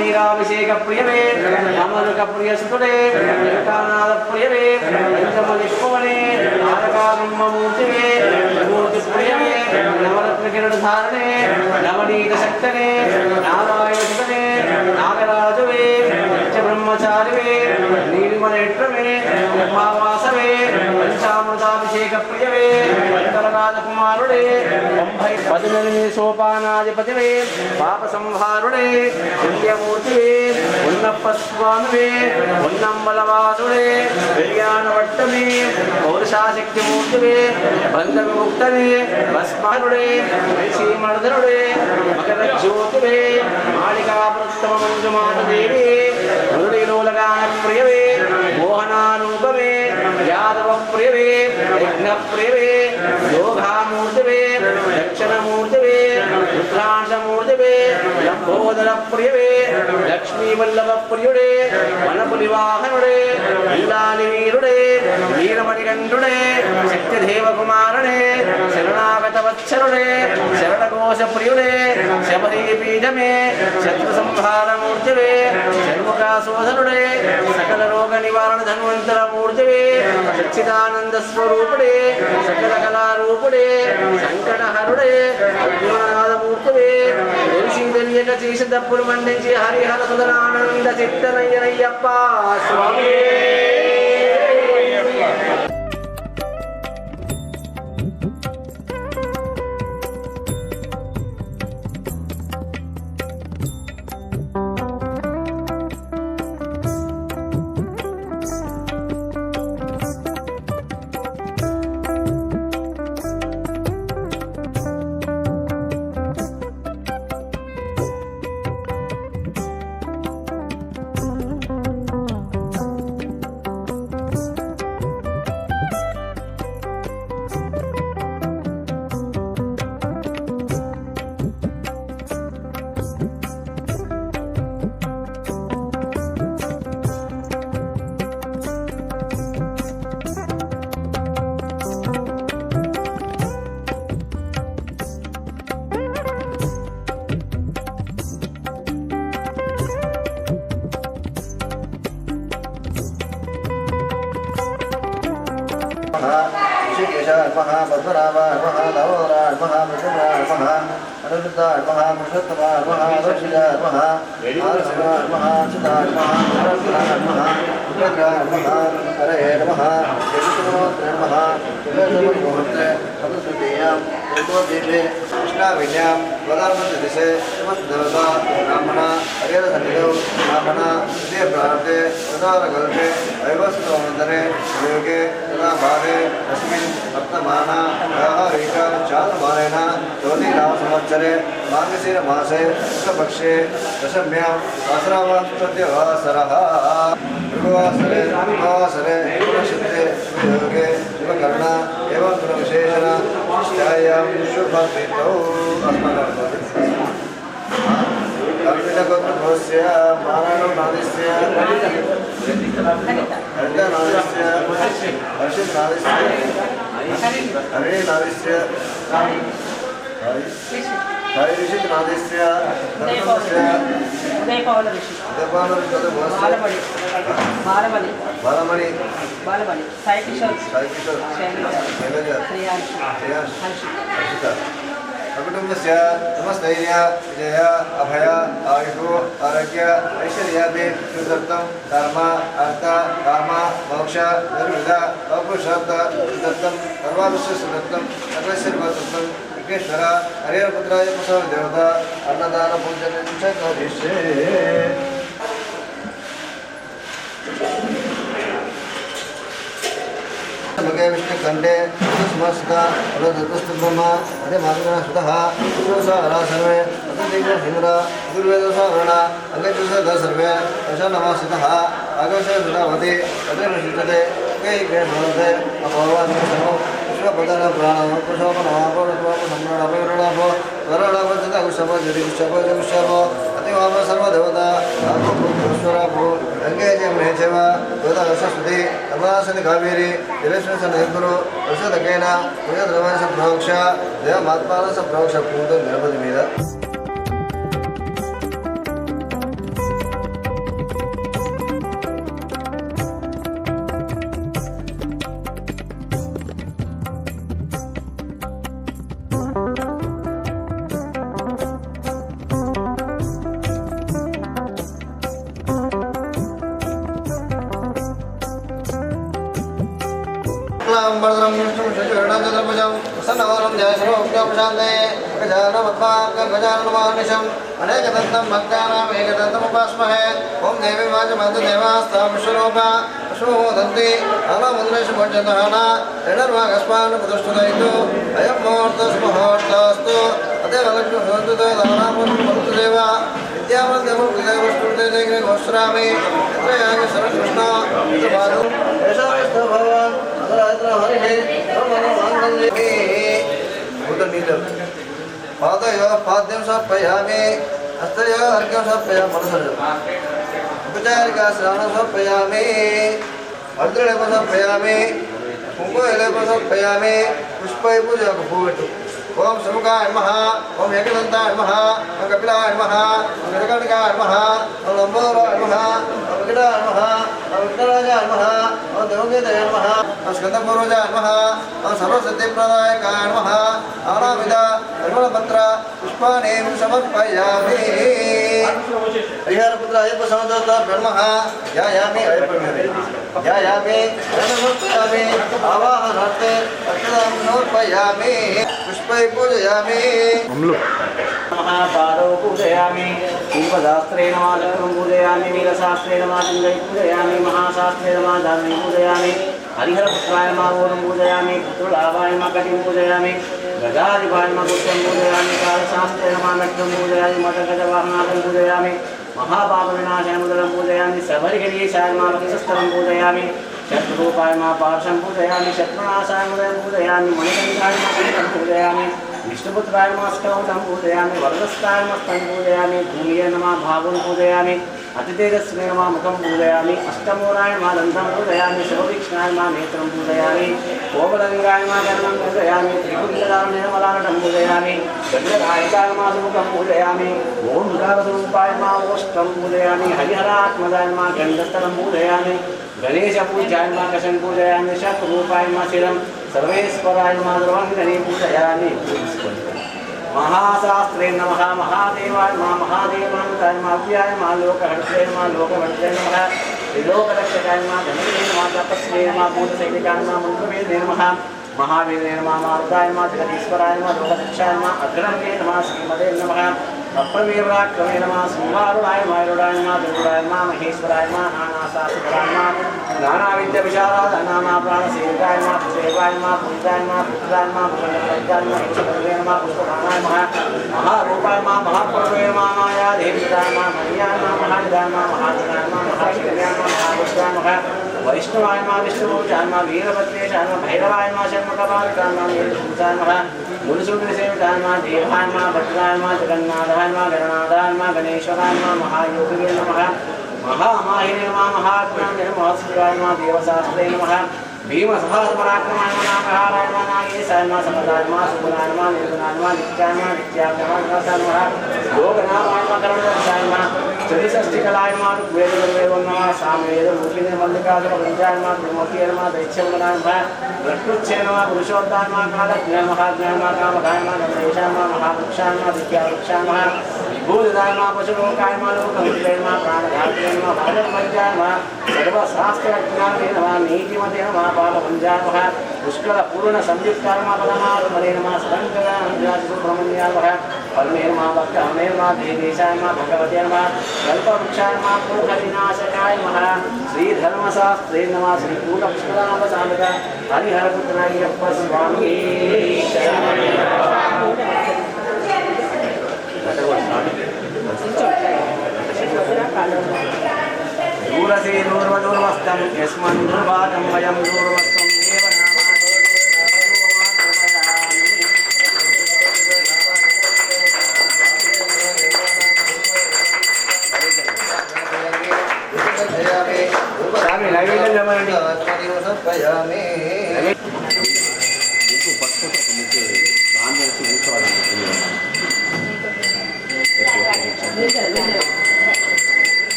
नीराभिषेक प्रियवे अमरुक प्रिय सुतुडे एकानाद प्रियवे पंचमलिष्पवने तारका ब्रह्ममूर्तिवे मूर्ति प्रियवे नवरत्न किरण धारणे नवनीत शक्तने नारायण सुतने नागराजवे नित्य ब्रह्मचारिवे नीलिमनेत्रवे ब्रह्मावासवे पंचामृताभिषेक प्रियवे राजकुमारुडे 18 सोपानाधिपतिवे पाप संहारुडे पुण्यमूर्तिवे उन्नप्पस्वामिवे उन्नम्बलवासुडे कल्याणवट्टमे पौरुषाशक्तिमूर्तिवे बन्धविमुक्तने भस्मारुडे श्रीमर्दनुडे मकरज्योतिवे मालिकापुरुषोत्तममञ्जुमातदेवी मुरलीलोलगानप्रियवे मोहनारूपवे यादवप्रियवे यज्ञप्रियवे योगामूर्तिवे दक्षिणमूर्तिवे रुद्रांशमूर्तिवे लंबोदरप्रियवे लक्ष्मीवल्लभप्रियुडे वनपुलिवाहनुडे इल्लालिवीरुडे वीरमणिकण्ठुडे शक्तिदेवकुमारणे शरणागतवत्सरुडे शरणघोषप्रियुडे शबरीपीठमे शत्रुसंहारमूर्तिवे षण्मुखासोधरुडे सकलरोगनिवारणधन्वन्तरमूर्तिवे सच्चिदानन्दस्वरूपुडे सकलकलारूपुडे संकटहरुडे अज्ञानादमूर्तिवे తెలియక చేసి తప్పులు మండించి హరిహర సుధరానంద చిత్తనయ్యనయ్యప్ప స్వామి महापद्मनाभाय महानवराय महामृत्युंजयाय अनुरुद्धाय महापुरुषोत्तमाय महादक्षिणाय महाशिवाय महाचिदाय महाशरणाय महारुद्राय महाहरये नमः यजुतमोत्रे नमः मुहूर्ते चतुर्थीयां चतुर्दीपे कृष्णाविन्यां वदार्मदिशे नमस्देवता ब्राह्मणा हरिहरसन्निधौ ब्राह्मणा तृतीयप्रान्ते तदारकल्पे वैवस्वतोमन्तरे योगे तदा भागे अस्मिन् वर्तमाना व्याहारिका चालमानेन ज्योतिनामसंवत्सरे मार्गशीरमासे शुक्लपक्षे दशम्यां सहस्रावत्प्रत्यवासरः भृगुवासरे वासरे नक्षत्रे योगे शुभकर्णा एवं गुणविशेषण विशिष्टायां शुभतिथौ कल्पितगोत्रभवस्य माराणनादस्य हरितनादस्य हर्षितनादस्य हरिणनादस्य हरिषितनादस्य धर्मस्य बालमणि साई किशोर कुटुंबस्य समस्तैर्य विजय अभय आयुः आरोग्य ऐश्वर्यादि सुदत्तं धर्म अर्थ काम मोक्ष निर्विध अपपुरुषार्थ सुदत्तं सर्वादस्य सुदत्तं सर्वैश्वर्यदत्तं विघ्नेश्वर हरिहरपुत्राय प्रसव देवता अन्नदान पूजनं च करिष्ये भगे विष्णुखंडे स्मस्ता ब्रह्म अरे मार्गना सुतः सर्वे अतदीन हिंद्र गुरुवेद सावरण अंगचुष सर्वे दश नमः आकाशे सुधावति अग्निर्विशिष्यते कैके भवते अभवान् सर्वं विश्वपदन प्राणः कुशोपनाभो सम्राडभो वरणाभजत कुशभो जदिकुशभो जगुशभो अतिमाभ सर्वदेवता ईश्वराभो गंगे च महेशव गोदावसस्पति कमलासनि कावेरी जलेश्वरसनयगुरु वसदकेन पुण्यद्रवणस प्रोक्ष देवमात्मानस प्रोक्ष पूत गणपति मीद बर्दरम शुचुर्णचतुर्भुजं सन्नवरं जयश्रोक्तं शान्ते गजाननमद्भागं अनेकदन्तं भक्तानाम् एकदन्तमुपास्महे ॐ देवी वाचमन्तदेवास्तां विश्वरूपा विष्णुदन्ति अनमुद्रेषु भोज्यतः ऋणर्वागस्मान् पुदुष्टुदयितु अयं मुहूर्तस्मुहूर्तस्तु अतएव लक्ष्मीभवन्तु दानापुरन्तु देव विद्यावन्देवस्कृते घोषरामि यत्र यागे शरणकृष्ण यत्र बाधु येषास्तु भगवान् पादयो पाद्यं समर्पयामि हस्तयो अर्घ्यं समर्पयामि मनसर्जम् उपचारिका स्नानं समर्पयामि अर्धलेपं समर्पयामि कुङ्कुमलेपं समर्पयामि पुष्पै पूजा पूवेट्टु ओम समुखाय नमः ओम एकदन्ताय नमः ओम कपिलाय नमः ओम गणकणकाय नमः ओम लंबोदराय नमः ओम विकटाय नमः ओम विघ्नराजाय नमः ओम देवगीताय नमः ओम स्कन्दपूर्वजाय नमः ओम सर्वसिद्धिप्रदायकाय नमः नानाविध निर्मलपत्र पुष्पाणि समर्पयामि हरिहरपुत्र अय्यप्प समर्पिताभ्यो नमः ध्यायामि ध्यायामि समर्पयामि आवाहनार्थे अक्षतां समर्पयामि पुष्पै पूजयामि महापादौ पूजयामि शिल्पशास्त्रेण मालकं पूजयामि नीलशास्त्रेण मालिङ्गै पूजयामि महाशास्त्रेण माधावि पूजयामि हरिहरपुत्राय मावोरं पूजयामि पुत्रलाभाय कटिं पूजयामि गजाधिपाय पुष्पं पूजयामि कालशास्त्रेण मानक्यं पूजयामि मदगजवाहनाथं पूजयामि महापापविनाशाय मुदलं पूजयामि सबरिगिरीशाय वक्षस्थलं पूजयामि शत्रुरूपाय पार्श्वं पूजयामि शत्रुनाशाय मुदलं पूजयामि मणिकण्ठाय मणिकं पूजयामि विष्णुपुत्राय स्कौतं पूजयामि वरदस्ताय मस्तं पूजयामि भूमिये नमः भागं पूजयामि अतितेजस्वे नमः मुखं पूजयामि अष्टमूलाय नमः दन्तं पूजयामि शिववीक्षणाय नमः नेत्रं पूजयामि कोमललिङ्गाय नमः कर्णं पूजयामि त्रिपुण्डलाय निर्मलानटं पूजयामि गङ्गानायकाय नमः मुखं पूजयामि ओंकारस्वरूपाय नमः ओष्ठं पूजयामि हरिहरात्मजाय नमः गन्धस्थलं पूजयामि गणेशपूजाय नमः कशं पूजयामि शक्रूपाय नमः शिरं सर्वेश्वराय नमः द्रवङ्गणे पूजयामि महाशास्त्रे नमः महादेवाय नमः महादेवाय नमः अव्याय नमः लोकहर्त्रे नमः लोकभर्त्रे नमः त्रिलोकरक्षकाय नमः धनवे नमः तपस्वे नमः भूतसैनिकाय नमः मन्त्रवेदे नमः महावीरे नमः मारुताय नमः जगदीश्वराय नमः लोकरक्षाय नमः अग्रमे नमः श्रीमते नमः अप्रमेयपराक्रमे नमः सिंहारूढाय मायूरुडाय नमः गरुडाय नमः महेश्वराय नमः नानाशास्त्राय नमः नानाविद्याविशारदाय नमः प्राणसेविकाय नमः पुष्पेवाय नमः पूजिताय नमः पुत्राय नमः भुवनप्रदाय नमः ईश्वरदेवाय नमः पुष्पदानाय नमः महारूपाय नमः महाप्रभवे नमः मायादेवीदाय नमः मणियाय नमः महानिधाय नमः महाजनाय नमः महाशिकर्याय नमः महापुष्पाय नमः वैष्णवाय नमः विष्णुपूजाय नमः वीरभद्रेशाय नमः भैरवाय नमः षण्मुखपालकाय नमः नीलपूजाय नमः मूलसूत्रसेविताय नमः देवाय नमः भद्राय नमः जगन्नाथाय नमः गणनाथाय नमः गणेश्वराय नमः महायोगिने नमः महामाहिने नमः महात्माने नमः शिवाय नमः देवशास्त्रे नमः भीमसहस्रपराक्रमाय नमः नागहाराय नमः नागेशाय नमः समदाय नमः सुगुणाय नमः निर्गुणाय नमः नित्याय नमः नित्याभ्याय नमः लोकनाथाय नमः करुणाय नमः चतुष्षष्टिकलाय नमः ऋग्वेदो नमः सामवेदरूपिणे मल्लिकार्जुनवंशाय नमः त्रिमूर्तये नमः दैत्यवदनाय नमः वृक्षुच्छे नमः पुरुषोत्ताय नमः कालज्ञाय महाज्ञाय नमः कामकाय नमः गणेशाय नमः महावृक्षाय नमः विद्यावृक्षाय नमः विभूतिदाय नमः पशुलोकाय नमः लोकमित्रे नमः प्राणधात्रे नमः भागवतमज्जाय नमः सर्वशास्त्रज्ञाने नमः नीतिमते नमः पालभञ्जाय नमः पुष्कलपूर्णसंयुक्ताय नमः परमात्मने नमः सदङ्कराय सुब्रह्मण्याय नमः परमे नमः भक्तहमे नमः देवेशाय नमः भगवते नमः कल्पवृक्षाय नमः पुरुषविनाशकाय नमः श्रीधर्मशास्त्रे नमः श्रीकूटपुष्करामसामिक हरिहरपुत्रायप्प स्वामी दूरसे दूर्वदूर्वस्तं यस्मन् दुर्वादं वयं दूर्वस्तं देव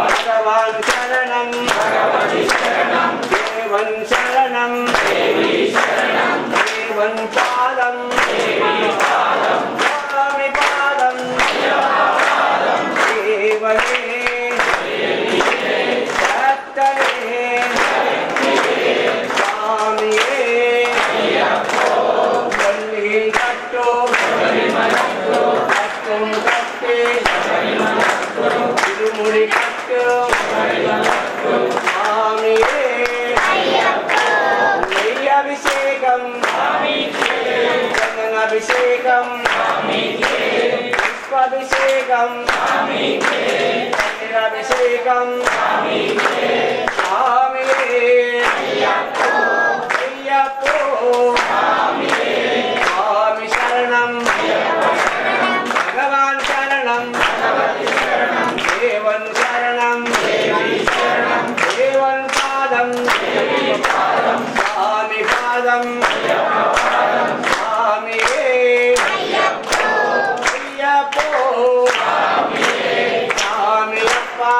भगवान् शरणं देवं शरणं देवं पादं स्वामी पादं देवने शक्तये स्वामिये वल्ली कट्टो कट्टुं कट्टे तिरुमुरि कट्टो स्वामिये अभिषेकं चन्दनाभिषेकं पुष्पाभिषेकं अभिषेकं स्वामिये अय्यप्पो स्वामी शरणं भगवान् शरणं देवं शरणं देवं पादं स्वामी पादं स्वामिये अय्यप्पो स्वामियप्पा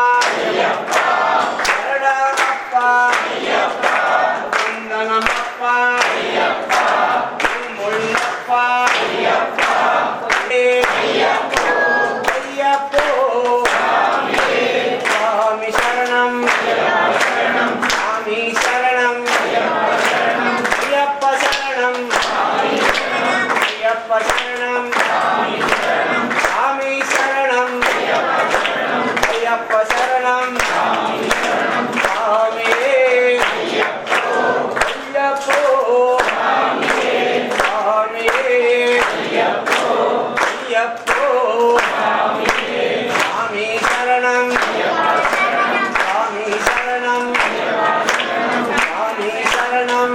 शरणमप्पा वन्दनमप्पा मुल्लप्पा अय्यप्पो स्वामी शरणं स्वामी शरणं अय्यप्प शरणं अय्यप्प शरणं स्वामी शरणं अय्यप्प शरणं स्वामिये अय्यप्पो स्वामिये अय्यप्पो स्वामी शरणं स्वामी शरणं स्वामी शरणं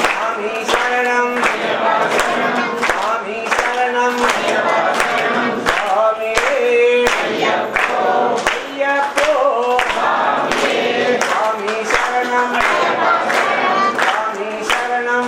स्वामी शरणं स्वामी शरणं स्वामिये अय्यप्पो स्वामी शरणं स्वामी शरणं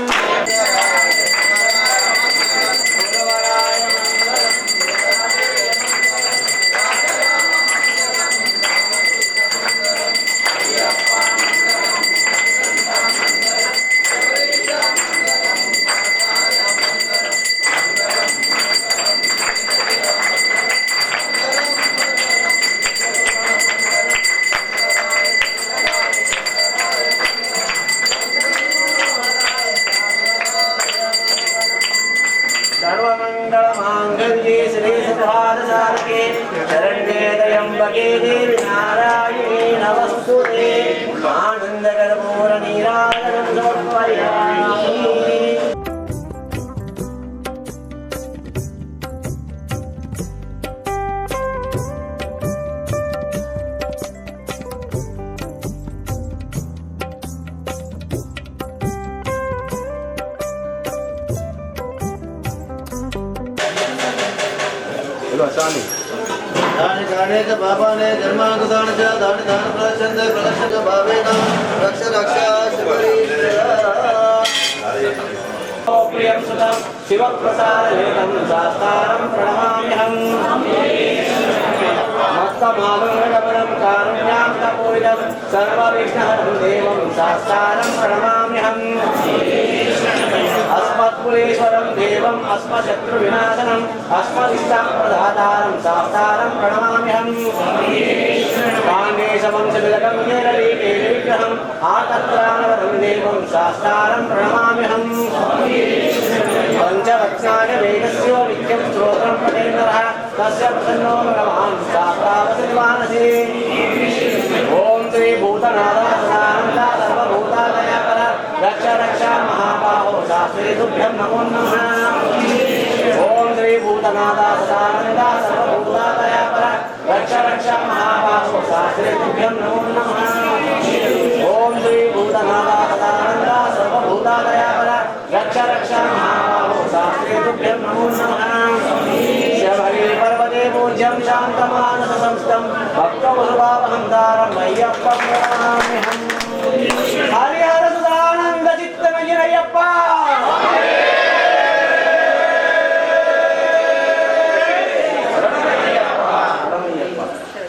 सर्वमङ्गलमाङ्गल्ये श्रीसुभादसारके शरण्ये त्र्यम्बके देवी नारायणे नमस्तुते आनन्दकर्पूरनीराजनं समर्पयामि। दानि गाने च बाबाने धर्मानुदान च दानि दान प्रदर्शन्ते प्रदर्शक भावेन रक्ष रक्ष प्रियं सुतं शिवप्रसादलेतं शास्तारं प्रणमाम्यहम् मत्तमानुगमनं कारुण्यां तपोविदं सर्वविघ्नहरं देवं शास्तारं प्रणमाम्यहम् अस्मत्कुलेश्वरं देवम् अस्मशत्रुविनाशनम् अस्मदिष्टप्रदातारं शास्तारं प्रणमाम्यहम् काण्डेशवंशतिलकं केरलीकेलिविग्रहम् आतत्राणवरं देवं शास्तारं प्रणमाम्यहम् पञ्चवक्त्राय वेदस्य नित्यं स्तोत्रं पठेन्नरः तस्य प्रसन्नो भगवान् शास्त्रावसतिमानसे ॐ श्री भूतनाथ सर्वभूतादयाकर रक्ष रक्ष महाबाहो शास्त्रे तुभ्यं नमो नमः। ओम श्री भूतनाथा सदानंदा सर्वभूतादया पर रक्ष रक्ष महाबाहो शास्त्रे तुभ्यं नमो नमः। ओम श्री भूतनाथा सदानंदा सर्वभूतादया पर रक्ष रक्ष महाबाहो शास्त्रे तुभ्यं नमो नमः। शबरी पर्वते पूज्यं शान्तमानस संस्थं भक्तवसुभावहं दारं मय्यप्पं नमाम्यहम्। हरिहर सुदानंद चित्तमय्यप्पा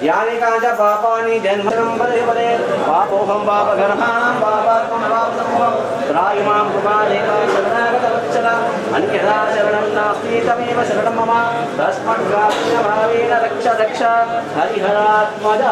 यानि कांच पापानि जन्मनं पदे पदे पापोहं पापगर्भाणां पापात्मं पापसमूहं त्रायिमां पुमादेवा शरणागतवत्सल अन्यथा शरणं नास्ति तमेव शरणं मम तस्मद्गात्म्यभावेन रक्ष रक्ष हरिहरात्मजा।